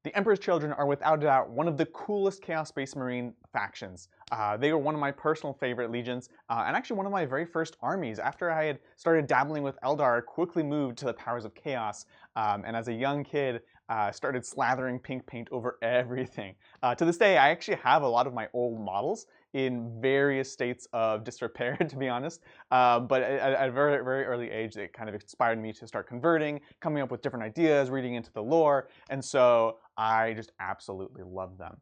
The Emperor's Children are without a doubt one of the coolest Chaos Space Marine factions. They were one of my personal favorite legions, and actually one of my very first armies. After I had started dabbling with Eldar, I quickly moved to the Powers of Chaos, and as a young kid, started slathering pink paint over everything. To this day, I actually have a lot of my old models in various states of disrepair, to be honest. But at a very, very early age, it kind of inspired me to start converting, coming up with different ideas, reading into the lore, and so I just absolutely love them.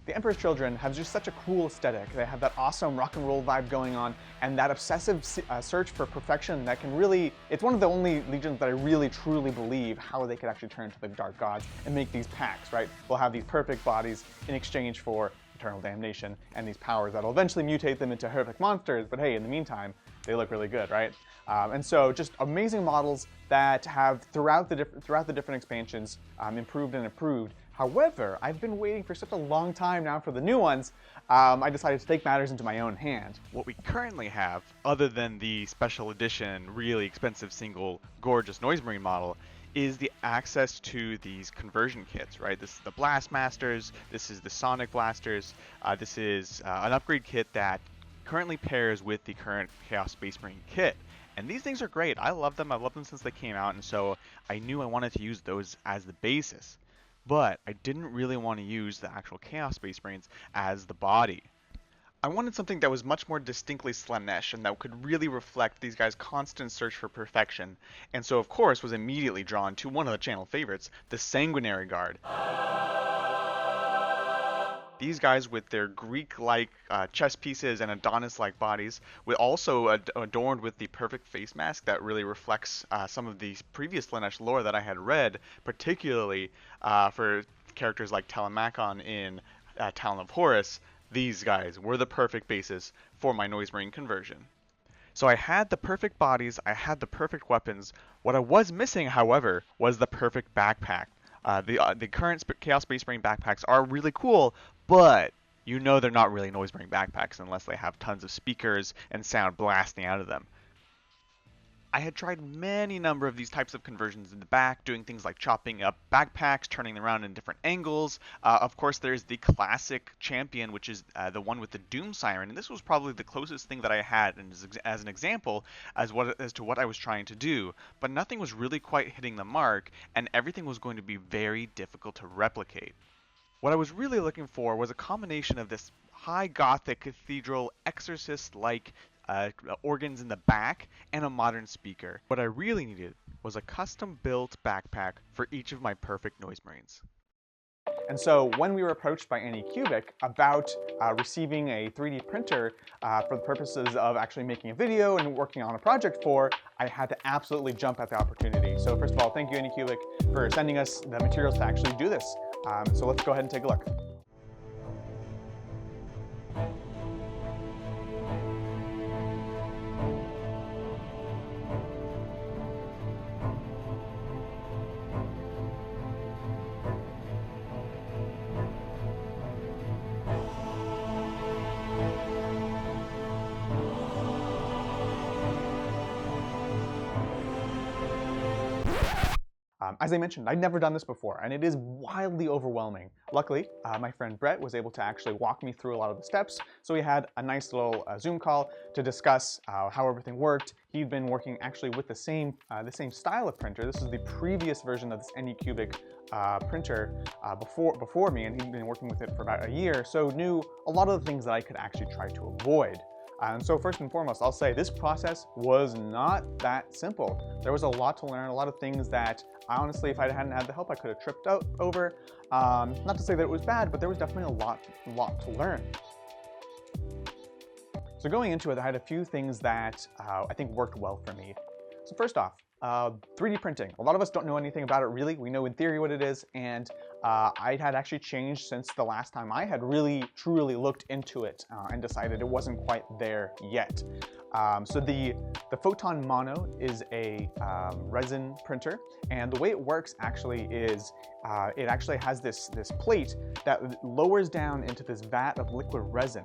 The Emperor's Children have just such a cool aesthetic. They have that awesome rock and roll vibe going on, and that obsessive search for perfection that can really, it's one of the only legions that I really truly believe how they could actually turn to the Dark Gods and make these packs, right? They'll have these perfect bodies in exchange for eternal damnation and these powers that'll eventually mutate them into horrific monsters, but hey, in the meantime, they look really good, right? And so just amazing models that have throughout the different expansions improved and improved. However, I've been waiting for such a long time now for the new ones, I decided to take matters into my own hand. What we currently have, other than the special edition, really expensive single gorgeous Noise Marine model, is the access to these conversion kits, right? This is the Blast Masters, this is the Sonic Blasters, this is an upgrade kit that currently pairs with the current Chaos Space Marine kit. And these things are great. I love them. I've loved them since they came out, and so I knew I wanted to use those as the basis. But I didn't really want to use the actual Chaos Space Marines as the body. I wanted something that was much more distinctly Slaaneshi and that could really reflect these guys' constant search for perfection, and so of course was immediately drawn to one of the channel favorites, the Sanguinary Guard. These guys with their Greek-like chest pieces and Adonis-like bodies, with also adorned with the perfect face mask that really reflects some of the previous Slaaneshi lore that I had read, particularly for characters like Telemachon in Talon of Horus. These guys were the perfect basis for my Noise Marine conversion. So I had the perfect bodies, I had the perfect weapons. What I was missing, however, was the perfect backpack. The current Chaos Space Marine backpacks are really cool, but you know they're not really Noise Marine backpacks unless they have tons of speakers and sound blasting out of them. I had tried many number of these types of conversions in the back, doing things like chopping up backpacks, turning them around in different angles. Of course, there's the classic champion, which is the one with the Doom Siren, and this was probably the closest thing that I had as an example as to what I was trying to do. But nothing was really quite hitting the mark, and everything was going to be very difficult to replicate. What I was really looking for was a combination of this high Gothic cathedral exorcist-like organs in the back and a modern speaker. What I really needed was a custom-built backpack for each of my perfect Noise Marines. And so when we were approached by Anycubic about receiving a 3D printer for the purposes of actually making a video and working on a project for, I had to absolutely jump at the opportunity. So first of all, thank you Anycubic for sending us the materials to actually do this. So let's go ahead and take a look. As I mentioned, I'd never done this before, and it is wildly overwhelming. Luckily, my friend Brett was able to actually walk me through a lot of the steps, so we had a nice little Zoom call to discuss how everything worked. He'd been working actually with the same style of printer. This is the previous version of this Anycubic printer before me, and he'd been working with it for about a year, so knew a lot of the things that I could actually try to avoid. And so first and foremost, I'll say this process was not that simple. There was a lot to learn, a lot of things that honestly, if I hadn't had the help, I could have tripped over. Not to say that it was bad, but there was definitely a lot to learn. So going into it, I had a few things that I think worked well for me. So first off, 3D printing. A lot of us don't know anything about it really. We know in theory what it is, and I had actually changed since the last time I had really truly looked into it and decided it wasn't quite there yet. So the Photon Mono is a resin printer, and the way it works actually is it actually has this plate that lowers down into this vat of liquid resin.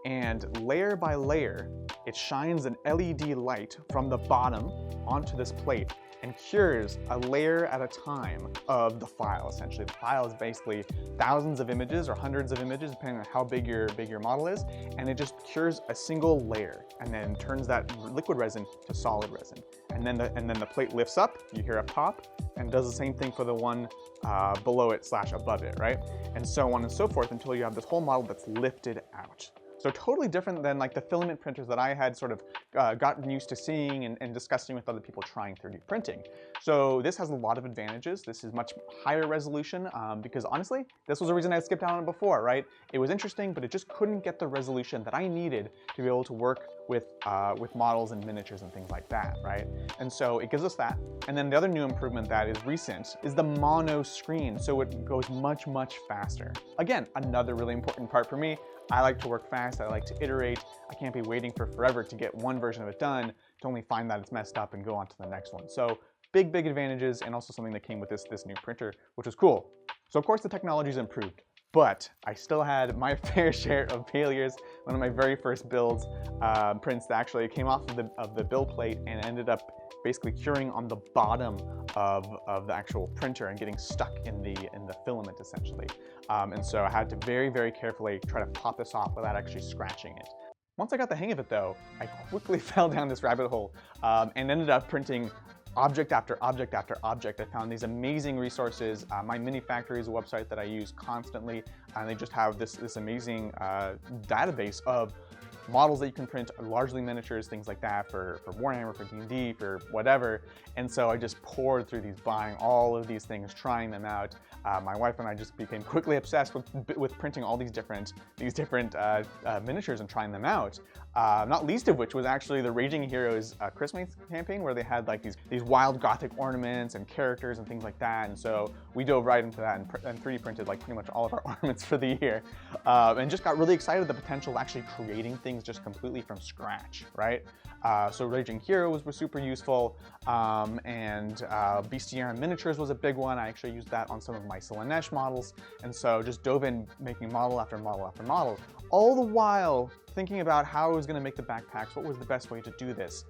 And layer by layer, it shines an LED light from the bottom onto this plate. and cures a layer at a time of the file, essentially. The file is basically thousands of images or hundreds of images, depending on how big your model is, and it just cures a single layer and then turns that liquid resin to solid resin. And then the plate lifts up, you hear a pop, and does the same thing for the one below it / above it, right? And so on and so forth until you have this whole model that's lifted out. So totally different than like the filament printers that I had sort of gotten used to seeing and discussing with other people trying 3D printing. So this has a lot of advantages. This is much higher resolution because honestly, this was the reason I had skipped out on it before, right? It was interesting, but it just couldn't get the resolution that I needed to be able to work with models and miniatures and things like that, right? And so it gives us that. And then the other new improvement that is recent is the mono screen. So it goes much, much faster. Again, another really important part for me. I like to work fast, I like to iterate. I can't be waiting for forever to get one version of it done to only find that it's messed up and go on to the next one. So big advantages, and also something that came with this new printer, which was cool. So of course the technology's improved, but I still had my fair share of failures. One of my very first builds, prints that actually came off of the build plate and ended up basically curing on the bottom of the actual printer and getting stuck in the filament essentially. And so I had to very carefully try to pop this off without actually scratching it. Once I got the hang of it though, I quickly fell down this rabbit hole and ended up printing object after object after object. I found these amazing resources. My Mini Factory is a website that I use constantly, and they just have this amazing database of models that you can print, largely miniatures, things like that, for Warhammer, for D&D, for whatever. And so I just poured through these, buying all of these things, trying them out. My wife and I just became quickly obsessed with printing all these different miniatures and trying them out. Not least of which was actually the Raging Heroes Christmas campaign, where they had like these wild Gothic ornaments and characters and things like that. And so we dove right into that and 3D printed like pretty much all of our ornaments for the year, and just got really excited at the potential of actually creating things just completely from scratch, right? So Raging Heroes was super useful, and Bestiarian Miniatures was a big one. I actually used that on some of my Slaaneshi models, and so just dove in making model after model after model, all the while thinking about how I was going to make the backpacks, what was the best way to do this.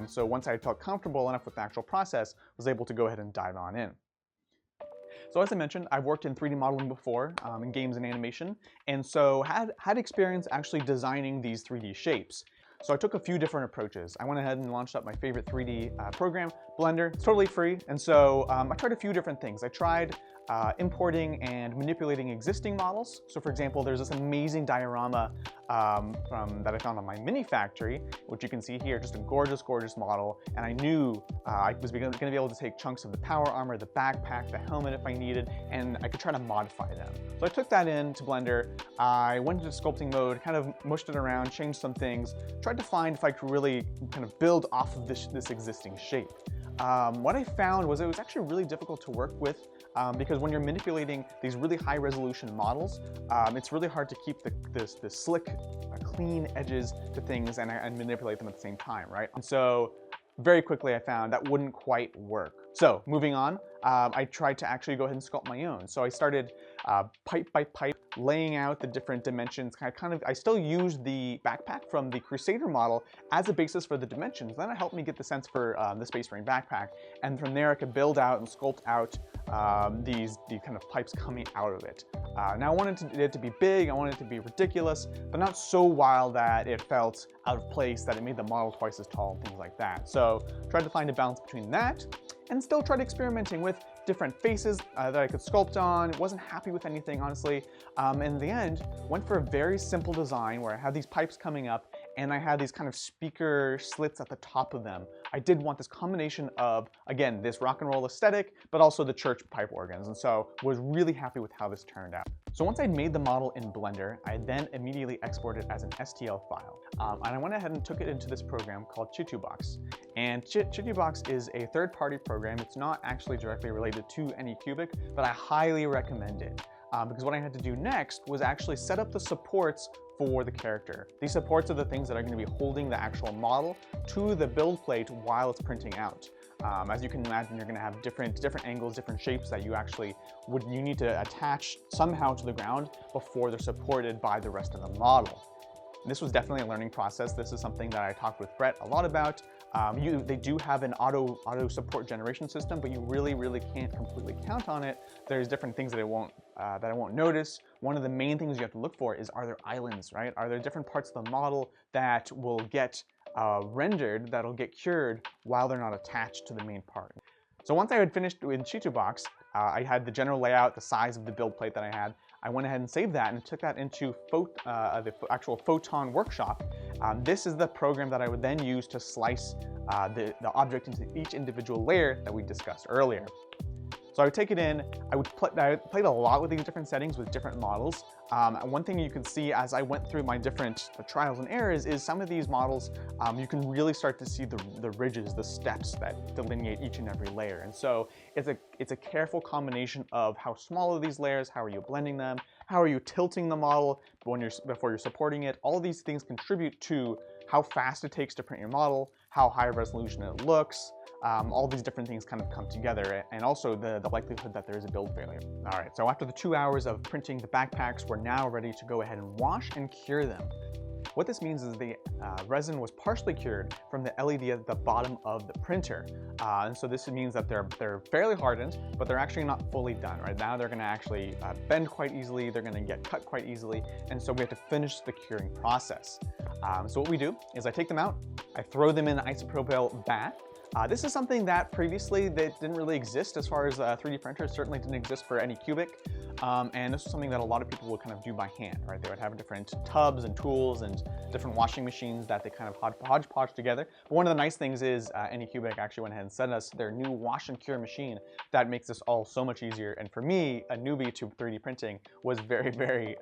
So once I felt comfortable enough with the actual process, I was able to go ahead and dive on in. So as I mentioned, I've worked in 3D modeling before, in games and animation, and so had experience actually designing these 3D shapes. So I took a few different approaches. I went ahead and launched up my favorite 3D program, Blender. It's totally free, and so I tried a few different things. I tried importing and manipulating existing models. So for example, there's this amazing diorama that I found on my Mini Factory, which you can see here, just a gorgeous model. And I knew I was going to be able to take chunks of the power armor, the backpack, the helmet if I needed, and I could try to modify them. So I took that into Blender. I went into sculpting mode, kind of mushed it around, changed some things, tried to find if I could really kind of build off of this existing shape. What I found was it was actually really difficult to work with because when you're manipulating these really high resolution models, it's really hard to keep the slick, clean edges to things and manipulate them at the same time, right? And so very quickly I found that wouldn't quite work. So moving on, I tried to actually go ahead and sculpt my own. So I started pipe by pipe, laying out the different dimensions. I still used the backpack from the Crusader model as a basis for the dimensions. Then it helped me get the sense for the Space Marine backpack. And from there I could build out and sculpt out these kind of pipes coming out of it. Now I wanted it to be big, I wanted it to be ridiculous, but not so wild that it felt out of place, that it made the model twice as tall and things like that. So tried to find a balance between that and still tried experimenting with different faces that I could sculpt on. Wasn't happy with anything, honestly. In the end, went for a very simple design where I had these pipes coming up and I had these kind of speaker slits at the top of them. I did want this combination of, again, this rock and roll aesthetic, but also the church pipe organs. And so was really happy with how this turned out. So once I'd made the model in Blender, I then immediately exported it as an STL file. And I went ahead and took it into this program called Kitbashing. And Kitbashing is a third-party program. It's not actually directly related to Anycubic, but I highly recommend it. Because what I had to do next was actually set up the supports for the character. These supports are the things that are going to be holding the actual model to the build plate while it's printing out. As you can imagine, you're going to have different angles, different shapes that you need to attach somehow to the ground before they're supported by the rest of the model. This was definitely a learning process. This is something that I talked with Brett a lot about, They do have an auto support generation system, but you really can't completely count on it. There's different things that I won't notice. One of the main things you have to look for is, are there islands, right? Are there different parts of the model that will get rendered, that'll get cured while they're not attached to the main part? So once I had finished in Chitubox, I had the general layout, the size of the build plate that I had. I went ahead and saved that and took that into the actual Photon workshop. This is the program that I would then use to slice the object into each individual layer that we discussed earlier. So I would take it in, I played a lot with these different settings with different models. One thing you can see as I went through my different trials and errors is some of these models, you can really start to see the ridges, the steps that delineate each and every layer. And so it's a careful combination of how small are these layers, how are you blending them, how are you tilting the model before you're supporting it. All of these things contribute to how fast it takes to print your model, how high resolution it looks. All these different things kind of come together, and also the likelihood that there is a build failure. All right, so after the 2 hours of printing the backpacks, we're now ready to go ahead and wash and cure them. What this means is the resin was partially cured from the LED at the bottom of the printer. And so this means that they're fairly hardened, but they're actually not fully done. Right now they're gonna actually bend quite easily, they're gonna get cut quite easily, and so we have to finish the curing process. So what we do is I take them out, I throw them in an isopropyl bath. This is something that previously didn't really exist as far as 3D printers. Certainly didn't exist for Anycubic, and this was something that a lot of people would kind of do by hand, right? They would have different tubs and tools and different washing machines that they kind of hodgepodge together. But one of the nice things is Anycubic actually went ahead and sent us their new wash and cure machine that makes this all so much easier. And for me, a newbie to 3D printing, was very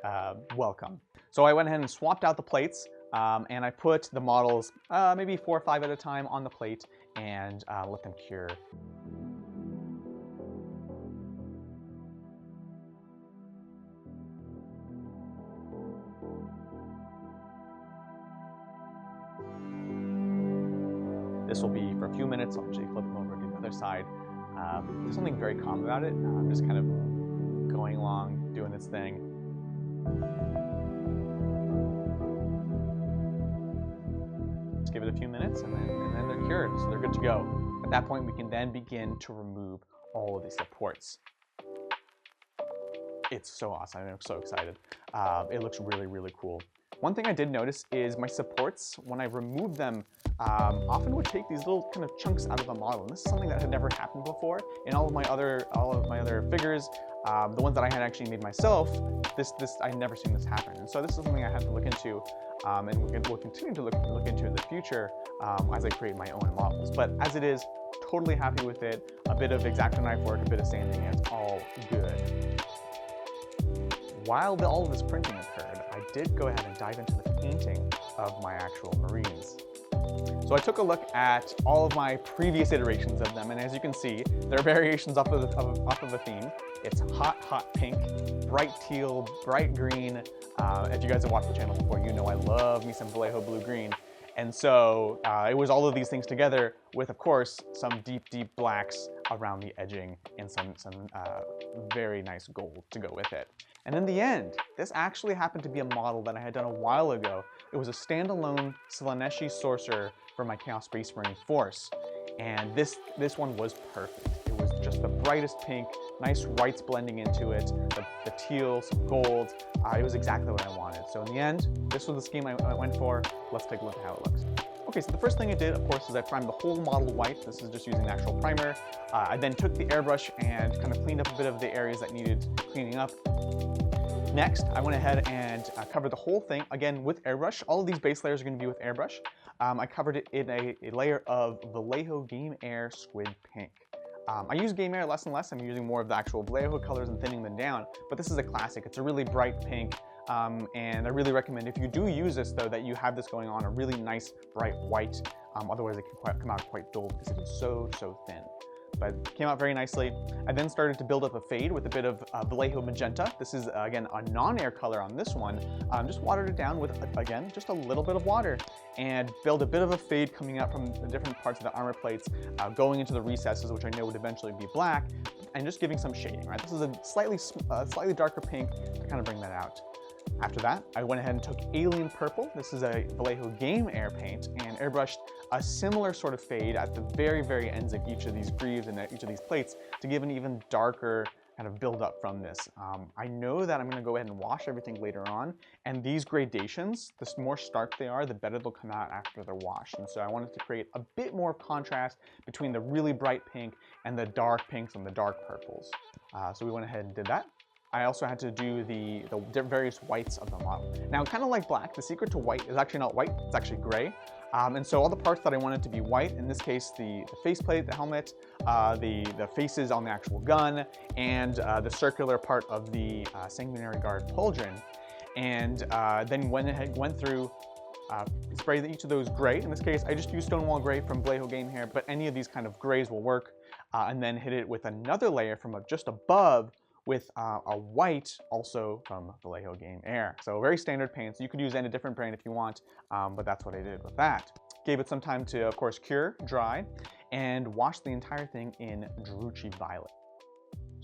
welcome. So I went ahead and swapped out the plates, and I put the models maybe 4 or 5 at a time on the plate and let them cure. This will be for a few minutes. I'll actually flip them over to the other side. There's something very calm about it. I'm just kind of going along, doing this thing. Just give it a few minutes and then they're cured, so they're good to go. At that point, we can then begin to remove all of these supports. It's so awesome, I'm so excited. It looks really cool. One thing I did notice is my supports, when I removed them, often would take these little kind of chunks out of the model. And this is something that had never happened before. In all of my other figures, the ones that I had actually made myself, I'd never seen this happen. And so this is something I had to look into, and we'll continue to look into in the future as I create my own models. But as it is, totally happy with it. A bit of X-Acto knife work, a bit of sanding, and it's all good. While all of this printing occurred, I did go ahead and dive into the painting of my actual Marines. So I took a look at all of my previous iterations of them, and as you can see, there are variations off of the theme. It's hot pink, bright teal, bright green. If you guys have watched the channel before, you know I love me some Vallejo blue-green. And so it was all of these things together with, of course, some deep blacks around the edging and some very nice gold to go with it. And in the end, this actually happened to be a model that I had done a while ago. It was a standalone Slaaneshi sorcerer for my Chaos Space Marine Force. And this one was perfect. It was just the brightest pink, nice whites blending into it, the teal, some gold. It was exactly what I wanted. So in the end, this was the scheme I went for. Let's take a look at how it looks. Okay, so the first thing I did, of course, is I primed the whole model white. This is just using the actual primer. I then took the airbrush and kind of cleaned up a bit of the areas that needed cleaning up. Next, I went ahead and covered the whole thing, again, with airbrush. All of these base layers are going to be with airbrush. I covered it in a layer of Vallejo Game Air Squid Pink. I use Game Air less and less. I'm using more of the actual Vallejo colors and thinning them down, but this is a classic. It's a really bright pink, and I really recommend, if you do use this though, that you have this going on a really nice bright white. Otherwise it can come out quite dull because it is so thin. But it came out very nicely. I then started to build up a fade with a bit of Vallejo Magenta. This is, again, a non-air color on this one. Just watered it down with, again, just a little bit of water, and build a bit of a fade coming out from the different parts of the armor plates, going into the recesses, which I know would eventually be black, and just giving some shading, right? This is a slightly darker pink to kind of bring that out. After that, I went ahead and took Alien Purple. This is a Vallejo Game Air paint, and airbrushed a similar sort of fade at the very, very ends of each of these greaves and each of these plates to give an even darker kind of build up from this. I know that I'm going to go ahead and wash everything later on, and these gradations, the more stark they are, the better they'll come out after they're washed. And so I wanted to create a bit more contrast between the really bright pink and the dark pinks and the dark purples. So we went ahead and did that. I also had to do the various whites of the model. Now, kind of like black, the secret to white is actually not white, it's actually gray. And so all the parts that I wanted to be white, in this case, the faceplate, the helmet, the faces on the actual gun, and the circular part of the Sanguinary Guard pauldron. And then went through, sprayed each of those gray. In this case, I just used Stonewall Gray from Vallejo Game here, but any of these kind of grays will work. And then hit it with another layer from just above with a white also from Vallejo Game Air. So very standard paints. You could use any different brand if you want, but that's what I did with that. Gave it some time to, of course, cure, dry, and wash the entire thing in Druchii Violet.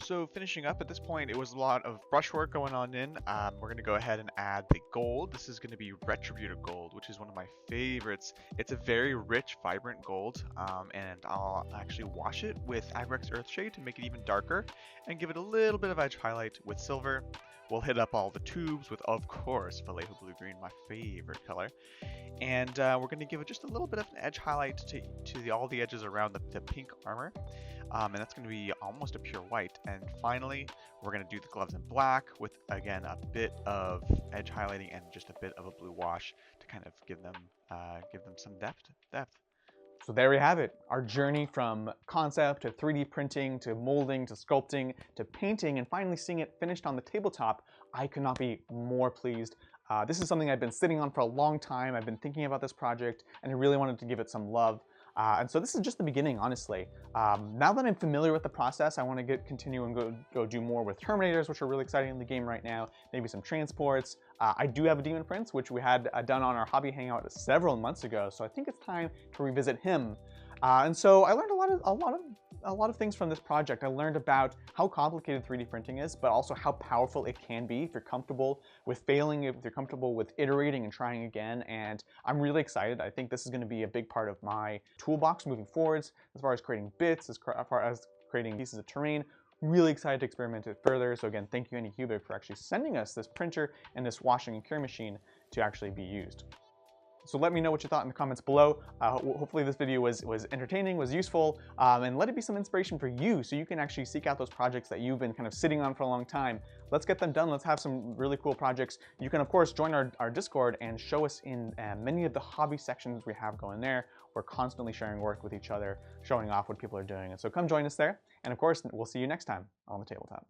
So finishing up at this point, it was a lot of brushwork going on in. We're going to go ahead and add the gold. This is going to be Retributive Gold, which is one of my favorites. It's a very rich, vibrant gold, and I'll actually wash it with Agrex Earthshade to make it even darker and give it a little bit of edge highlight with silver. We'll hit up all the tubes with, of course, Vallejo Blue Green, my favorite color. And we're going to give it just a little bit of an edge highlight to all the edges around the pink armor. And that's going to be almost a pure white. And finally, we're going to do the gloves in black with, again, a bit of edge highlighting and just a bit of a blue wash to kind of give them some depth. So there we have it, our journey from concept to 3D printing to molding to sculpting to painting and finally seeing it finished on the tabletop. I could not be more pleased. This is something I've been sitting on for a long time. I've been thinking about this project and I really wanted to give it some love. And so this is just the beginning, honestly. Now that I'm familiar with the process, I want to continue and go do more with Terminators, which are really exciting in the game right now. Maybe some transports. I do have a Demon Prince, which we had done on our hobby hangout several months ago. So I think it's time to revisit him. And so I learned a lot of things from this project. I learned about how complicated 3D printing is, but also how powerful it can be if you're comfortable with failing, if you're comfortable with iterating and trying again. And I'm really excited. I think this is going to be a big part of my toolbox moving forwards, as far as creating bits, as far as creating pieces of terrain. Really excited to experiment it further. So again, thank you Anycubic for actually sending us this printer and this washing and cure machine to actually be used. So let me know what you thought in the comments below. Hopefully this video was entertaining, was useful, and let it be some inspiration for you so you can actually seek out those projects that you've been kind of sitting on for a long time. Let's get them done. Let's have some really cool projects. You can, of course, join our Discord and show us in many of the hobby sections we have going there. We're constantly sharing work with each other, showing off what people are doing. And so come join us there. And of course, we'll see you next time on the tabletop.